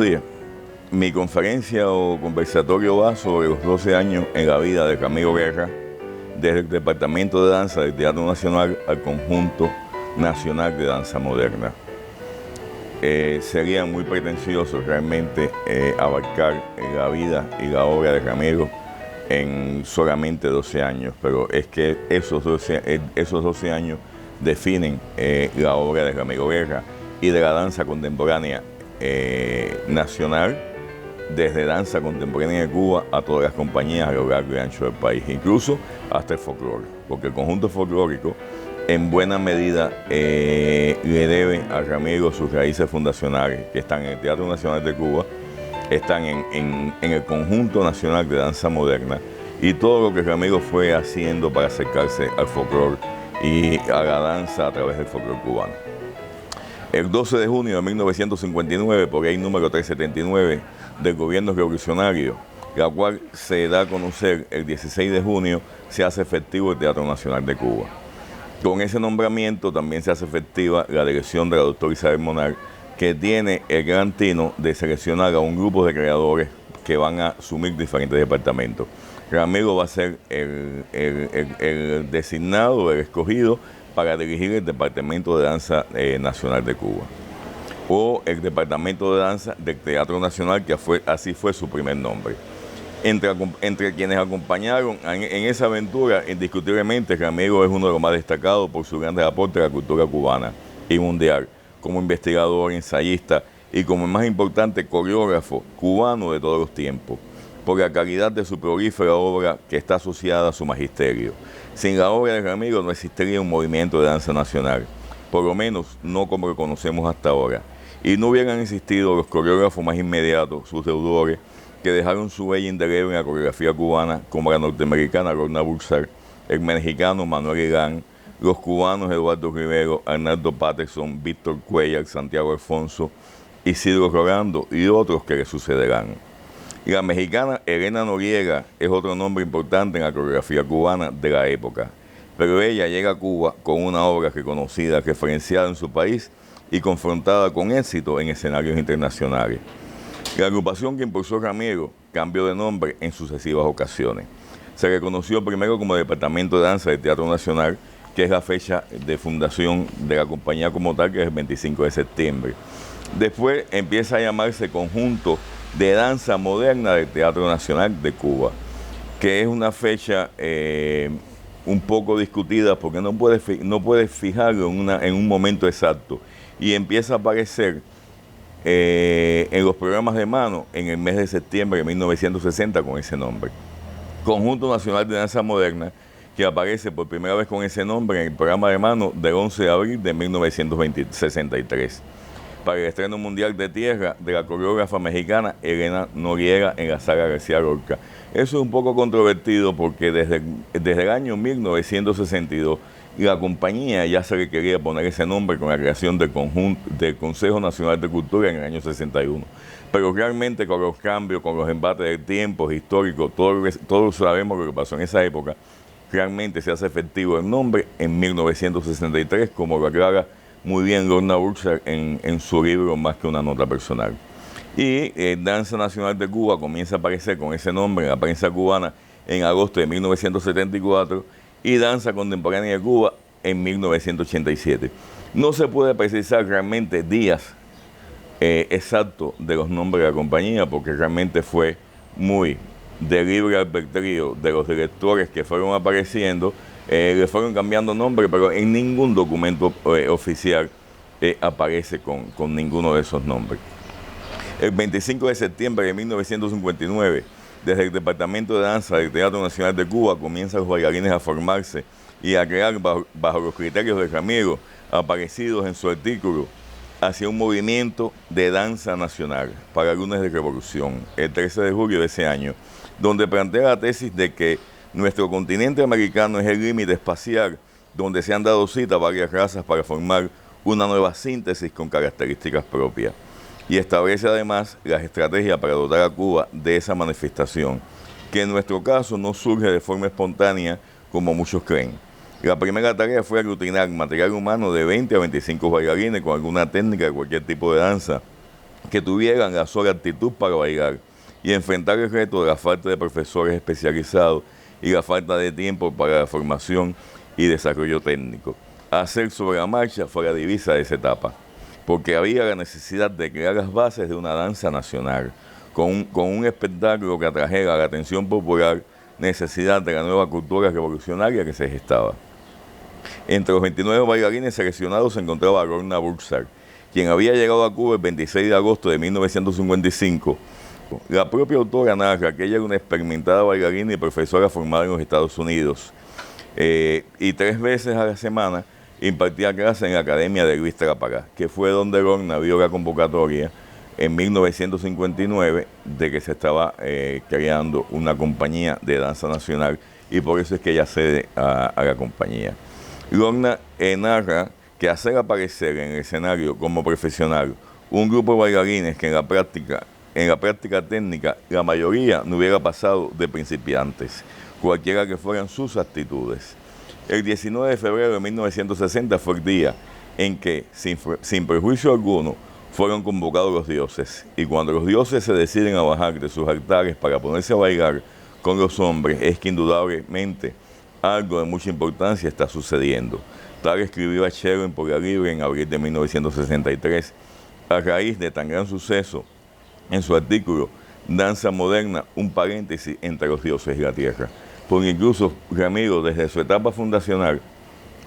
días. Mi conferencia o conversatorio va sobre los 12 años en la vida de Ramiro Guerra, desde el Departamento de Danza del Teatro Nacional al Conjunto Nacional de Danza Moderna. Sería muy pretencioso realmente abarcar la vida y la obra de Ramiro en solamente 12 años, pero es que esos 12 años definen la obra de Ramiro Guerra y de la danza contemporánea nacional, desde danza contemporánea de Cuba a todas las compañías a lo largo y ancho del país, incluso hasta el folclore, porque el conjunto folclórico en buena medida le debe a Ramiro sus raíces fundacionales, que están en el Teatro Nacional de Cuba, están en el Conjunto Nacional de Danza Moderna, y todo lo que Ramiro fue haciendo para acercarse al folclore y a la danza a través del folclore cubano. El 12 de junio de 1959, por ley número 379 del gobierno revolucionario, la cual se da a conocer el 16 de junio, se hace efectivo el Teatro Nacional de Cuba. Con ese nombramiento también se hace efectiva la dirección de la doctora Isabel Monar, que tiene el gran tino de seleccionar a un grupo de creadores que van a asumir diferentes departamentos. Ramiro va a ser el designado, el escogido, para dirigir el Departamento de Danza Nacional de Cuba, o el Departamento de Danza del Teatro Nacional, que así fue su primer nombre. Entre quienes acompañaron en esa aventura, indiscutiblemente, Ramiro es uno de los más destacados por su grandes aportes a la cultura cubana y mundial, como investigador, ensayista y, como el más importante, coreógrafo cubano de todos los tiempos, por la calidad de su prolífera obra que está asociada a su magisterio. Sin la obra de Ramiro no existiría un movimiento de danza nacional, por lo menos no como lo conocemos hasta ahora, y no hubieran existido los coreógrafos más inmediatos, sus deudores, que dejaron su huella indeleble en la coreografía cubana, como la norteamericana Lorna Bursack, el mexicano Manuel Irán, los cubanos Eduardo Rivero, Arnaldo Patterson, Víctor Cuellar, Santiago Alfonso, Isidro Rolando y otros que le sucederán. Y la mexicana Elena Noriega es otro nombre importante en la coreografía cubana de la época, pero ella llega a Cuba con una obra reconocida, referenciada en su país y confrontada con éxito en escenarios internacionales. La agrupación que impulsó Ramiro cambió de nombre en sucesivas ocasiones. Se reconoció primero como Departamento de Danza del Teatro Nacional, que es la fecha de fundación de la compañía como tal, que es el 25 de septiembre. Después empieza a llamarse Conjunto de Danza Moderna del Teatro Nacional de Cuba, que es una fecha un poco discutida porque no puede fijarlo en un momento exacto, y empieza a aparecer en los programas de mano en el mes de septiembre de 1960 con ese nombre. Conjunto Nacional de Danza Moderna, que aparece por primera vez con ese nombre en el programa de mano del 11 de abril de 1963, para el estreno mundial de Tierra de la coreógrafa mexicana Elena Noriega en la Sala García Lorca. Eso es un poco controvertido porque desde el año 1962 la compañía ya se le quería poner ese nombre con la creación del Consejo Nacional de Cultura en el año 61. Pero realmente con los cambios, con los embates de tiempos históricos, todos sabemos lo que pasó en esa época, realmente se hace efectivo el nombre en 1963, como lo aclara muy bien Lorna Bursack en su libro Más que una nota personal. Y Danza Nacional de Cuba comienza a aparecer con ese nombre en la prensa cubana en agosto de 1974 y Danza Contemporánea de Cuba en 1987. No se puede precisar realmente días exactos de los nombres de la compañía, porque realmente fue muy de libre albedrío de los directores que fueron apareciendo. Le fueron cambiando nombre, pero en ningún documento oficial aparece con ninguno de esos nombres. El 25 de septiembre de 1959, desde el Departamento de Danza del Teatro Nacional de Cuba, comienzan los bailarines a formarse y a crear bajo los criterios de Ramiro, aparecidos en su artículo, hacia un movimiento de danza nacional para lunes de revolución, el 13 de julio de ese año, donde plantea la tesis de que nuestro continente americano es el límite espacial donde se han dado cita varias razas para formar una nueva síntesis con características propias. Y establece además las estrategias para dotar a Cuba de esa manifestación, que en nuestro caso no surge de forma espontánea como muchos creen. La primera tarea fue aglutinar material humano de 20 a 25 bailarines con alguna técnica de cualquier tipo de danza que tuvieran la sola actitud para bailar y enfrentar el reto de la falta de profesores especializados y la falta de tiempo para la formación y desarrollo técnico. Hacer sobre la marcha fue la divisa de esa etapa, porque había la necesidad de crear las bases de una danza nacional, con un espectáculo que atrajera la atención popular, necesidad de la nueva cultura revolucionaria que se gestaba. Entre los 29 bailarines seleccionados se encontraba Lorna Bursack, quien había llegado a Cuba el 26 de agosto de 1955. La propia autora narra que ella era una experimentada bailarina y profesora formada en los Estados Unidos, y 3 veces a la semana impartía clases en la Academia de Luis Trápaga, que fue donde Lorna vio la convocatoria en 1959 de que se estaba creando una compañía de danza nacional, y por eso es que ella accede a la compañía. Lorna narra que hacer aparecer en el escenario como profesional un grupo de bailarines que en la práctica técnica la mayoría no hubiera pasado de principiantes, cualquiera que fueran sus actitudes. El 19 de febrero de 1960 fue el día en que, sin prejuicio alguno, fueron convocados los dioses. Y cuando los dioses se deciden a bajar de sus altares para ponerse a bailar con los hombres, es que indudablemente algo de mucha importancia está sucediendo. Tal escribió Achero en Por la Libre en abril de 1963, a raíz de tan gran suceso en su artículo Danza Moderna, un paréntesis entre los dioses y la tierra. Porque incluso Ramiro, desde su etapa fundacional,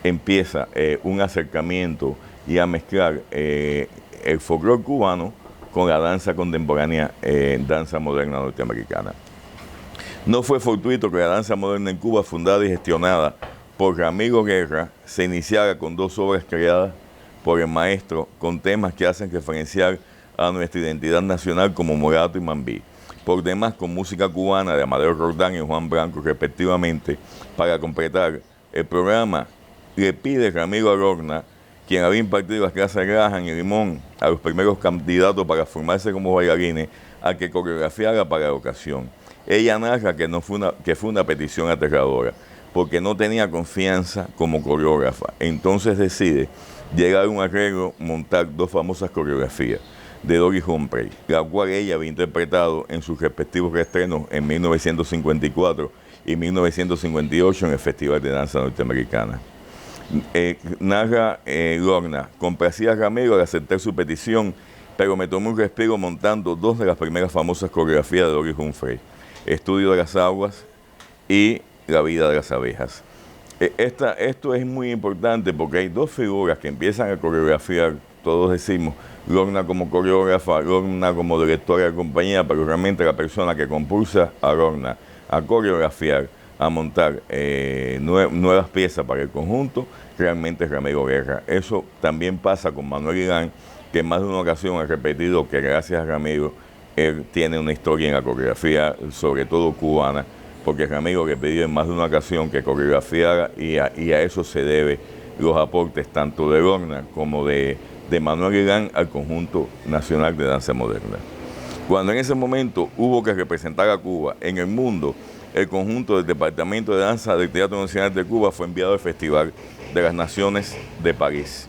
empieza un acercamiento y a mezclar el folclore cubano con la danza contemporánea, danza moderna norteamericana. No fue fortuito que la danza moderna en Cuba, fundada y gestionada por Ramiro Guerra, se iniciara con 2 obras creadas por el maestro con temas que hacen referenciar a nuestra identidad nacional como Morato y Mambí. Por demás, con música cubana de Amadeo Roldán y Juan Branco, respectivamente. Para completar el programa, le pide Ramiro a Lorna, quien había impartido las clases de Graham y Limón a los primeros candidatos para formarse como bailarines, a que coreografiara para la ocasión. Ella narra que fue una petición aterradora, porque no tenía confianza como coreógrafa. Entonces decide llegar a un arreglo, montar 2 famosas coreografías de Doris Humphrey, la cual ella había interpretado en sus respectivos reestrenos en 1954 y 1958 en el Festival de Danza Norteamericana. Narra Lorna: complacía a Ramiro al aceptar su petición, pero me tomó un respiro montando 2 de las primeras famosas coreografías de Doris Humphrey, Estudio de las Aguas y La Vida de las Abejas. Esto es muy importante porque hay 2 figuras que empiezan a coreografiar. Todos decimos Lorna como coreógrafa, Lorna como directora de compañía, pero realmente la persona que compulsa a Lorna a coreografiar, a montar nuevas piezas para el conjunto, realmente es Ramiro Guerra. Eso también pasa con Manuel Irán, que en más de una ocasión ha repetido que gracias a Ramiro él tiene una historia en la coreografía, sobre todo cubana, porque Ramiro le pidió en más de una ocasión que coreografiara, y a eso se debe los aportes tanto de Lorna como de Manuel Irán al Conjunto Nacional de Danza Moderna. Cuando en ese momento hubo que representar a Cuba en el mundo, el conjunto del Departamento de Danza del Teatro Nacional de Cuba fue enviado al Festival de las Naciones de París.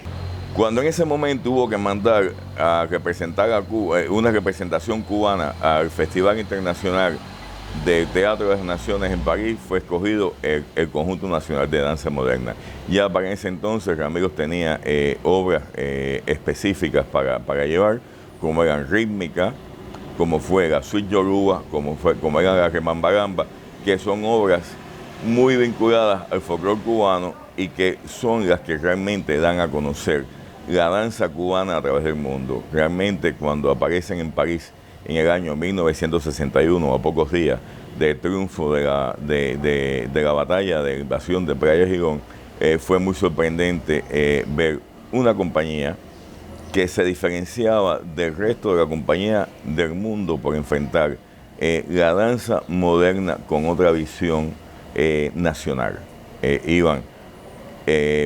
Cuando en ese momento hubo que mandar a representar a Cuba, una representación cubana al Festival Internacional del Teatro de las Naciones en París, fue escogido el Conjunto Nacional de Danza Moderna. Ya para ese entonces Ramiro tenía obras específicas para llevar, como eran rítmica, como fue la Suite Yoruba, como era la Remambaramba, que son obras muy vinculadas al folclore cubano y que son las que realmente dan a conocer la danza cubana a través del mundo. Realmente, cuando aparecen en París en el año 1961, a pocos días del triunfo de la batalla de invasión de Playa Girón, fue muy sorprendente ver una compañía que se diferenciaba del resto de la compañía del mundo por enfrentar la danza moderna con otra visión nacional. Iban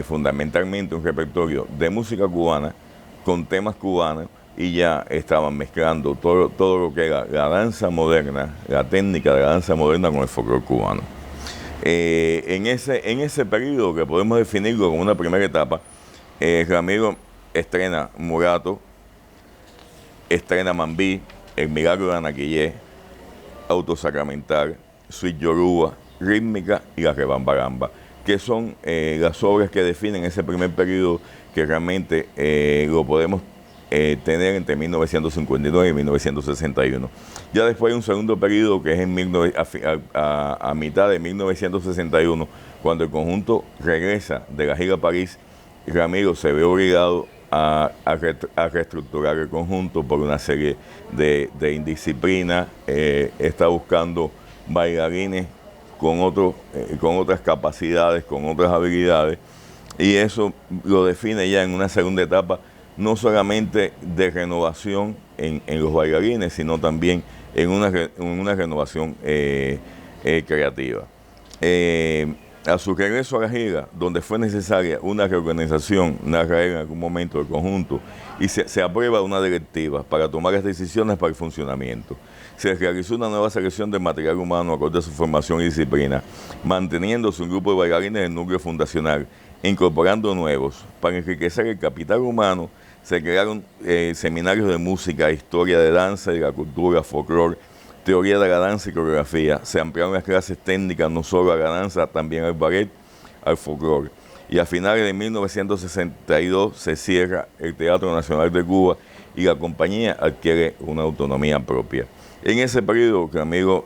fundamentalmente un repertorio de música cubana con temas cubanos, y ya estaban mezclando todo lo que era la danza moderna, la técnica de la danza moderna con el folclore cubano. En ese periodo, que podemos definirlo como una primera etapa, Ramiro estrena Morato, Estrena Mambí, El Milagro de Anaquillé, Autosacramental, Sweet Yoruba, Rítmica y La Rebamba, que son las obras que definen ese primer periodo que realmente lo podemos tener entre 1959 y 1961. Ya después hay un segundo periodo que es a mitad de 1961, cuando el conjunto regresa de la gira a París. Ramiro se ve obligado a reestructurar el conjunto por una serie de indisciplinas. Está buscando bailarines con otras capacidades, con otras habilidades, y eso lo define ya en una segunda etapa, no solamente de renovación en los bailarines, sino también en una renovación creativa. A su regreso a la gira, donde fue necesaria una reorganización, narra en algún momento del conjunto, y se aprueba una directiva para tomar las decisiones para el funcionamiento. Se realizó una nueva selección de material humano acorde a su formación y disciplina, manteniéndose un grupo de bailarines en el núcleo fundacional, incorporando nuevos. Para enriquecer el capital humano, se crearon seminarios de música, historia de danza y la cultura, folclore, teoría de la danza y coreografía. Se ampliaron las clases técnicas no solo a la danza, también al ballet, al folclore. Y a finales de 1962 se cierra el Teatro Nacional de Cuba y la compañía adquiere una autonomía propia. En ese periodo, Ramiro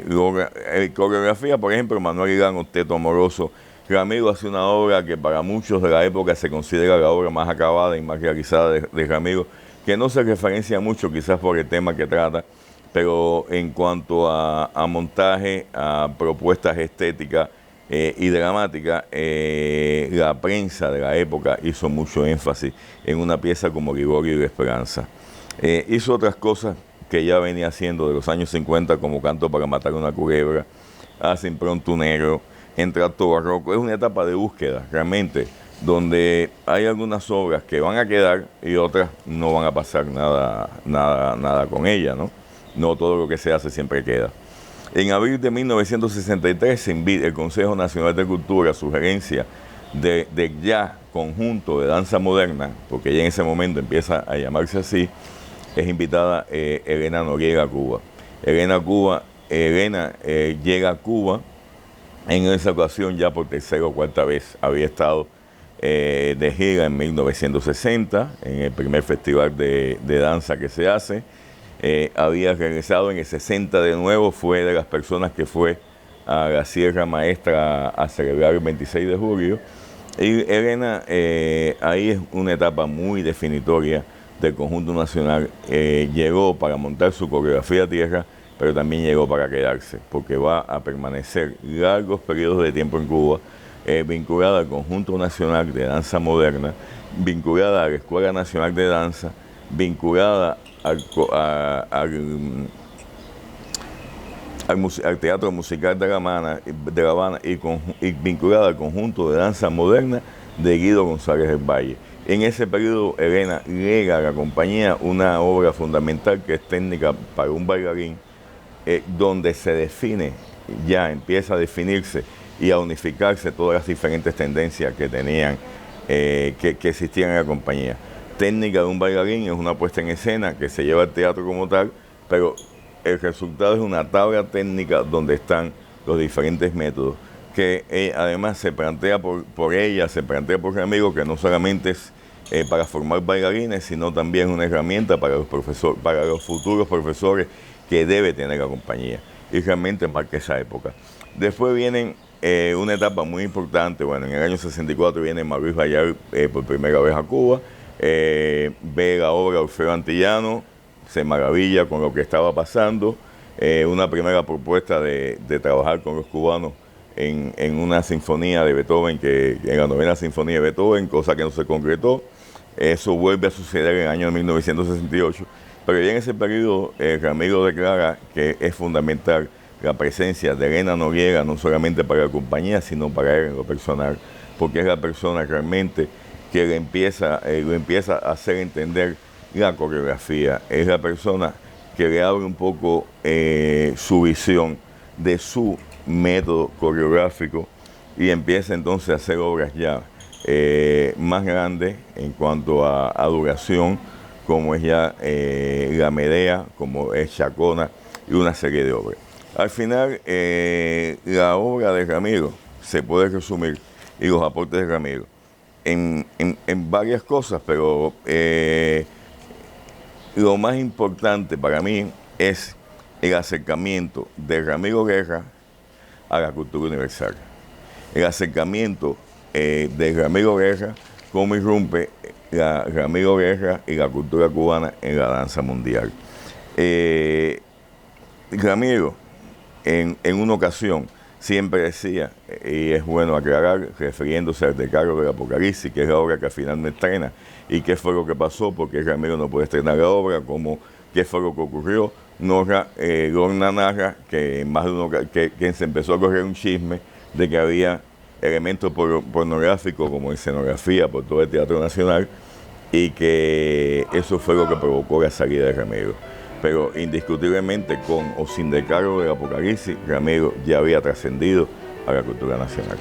logra coreografía, por ejemplo, Manuel Hilán, Octeto Amoroso. Ramiro hace una obra que para muchos de la época se considera la obra más acabada y más realizada de Ramiro, que no se referencia mucho quizás por el tema que trata, pero en cuanto a montaje, a propuestas estéticas y dramáticas, la prensa de la época hizo mucho énfasis en una pieza como Liborio y la Esperanza. Hizo otras cosas que ya venía haciendo de los años 50, como Canto para matar una culebra, Hace Impronto Negro, Entrato Barroco. Es una etapa de búsqueda, realmente, donde hay algunas obras que van a quedar y otras no van a pasar nada con ella, ¿no? No todo lo que se hace siempre queda. En abril de 1963 se invita el Consejo Nacional de Cultura, a sugerencia de ya conjunto de danza moderna, porque ya en ese momento empieza a llamarse así, es invitada Elena Noriega a Cuba. Elena llega a Cuba. En esa ocasión ya por tercera o cuarta vez había estado de gira en 1960, en el primer festival de danza que se hace. Había regresado en el 60 de nuevo, fue de las personas que fue a la Sierra Maestra a celebrar el 26 de julio. Y Elena, ahí es una etapa muy definitoria del conjunto nacional. Llegó para montar su coreografía a tierra, pero también llegó para quedarse, porque va a permanecer largos periodos de tiempo en Cuba, vinculada al Conjunto Nacional de Danza Moderna, vinculada a la Escuela Nacional de Danza, vinculada al Teatro Musical de La Habana y vinculada al Conjunto de Danza Moderna de Guido González del Valle. En ese periodo, Elena lega a la compañía una obra fundamental que es Técnica para un bailarín, donde se define, ya empieza a definirse y a unificarse todas las diferentes tendencias que tenían, que existían en la compañía. Técnica de un bailarín es una puesta en escena que se lleva al teatro como tal, pero el resultado es una tabla técnica donde están los diferentes métodos, que además se plantea por ella, se plantea por Ramiro, que no solamente es para formar bailarines, sino también una herramienta para los futuros profesores que debe tener la compañía, y realmente marca esa época. Después viene una etapa muy importante. Bueno, en el año 64 viene Maurice Bayard por primera vez a Cuba, ve la obra Orfeo Antillano, se maravilla con lo que estaba pasando, una primera propuesta de trabajar con los cubanos en una sinfonía de Beethoven, en la novena sinfonía de Beethoven, cosa que no se concretó. Eso vuelve a suceder en el año 1968. Pero ya en ese periodo, Ramiro declara que es fundamental la presencia de Elena Noriega, no solamente para la compañía, sino para él en lo personal, porque es la persona realmente que lo empieza a hacer entender la coreografía. Es la persona que le abre un poco su visión de su método coreográfico y empieza entonces a hacer obras ya más grandes en cuanto a duración, como es ya La Medea, como es Chacona y una serie de obras. Al final, la obra de Ramiro se puede resumir, y los aportes de Ramiro, en varias cosas, pero lo más importante para mí es el acercamiento de Ramiro Guerra a la cultura universal. El acercamiento de Ramiro Guerra, cómo irrumpe Ramiro Guerra y la cultura cubana en la danza mundial. Ramiro, en una ocasión, siempre decía, y es bueno aclarar, refiriéndose al Decálogo del Apocalipsis, que es la obra que al final no estrena, y qué fue lo que pasó, porque Ramiro no puede estrenar la obra, qué fue lo que ocurrió. Lorna narra que más de uno que se empezó a correr un chisme de que había elementos pornográficos como escenografía por todo el Teatro Nacional, y que eso fue lo que provocó la salida de Ramiro. Pero indiscutiblemente, con o sin Decálogo del Apocalipsis, Ramiro ya había trascendido a la cultura nacional.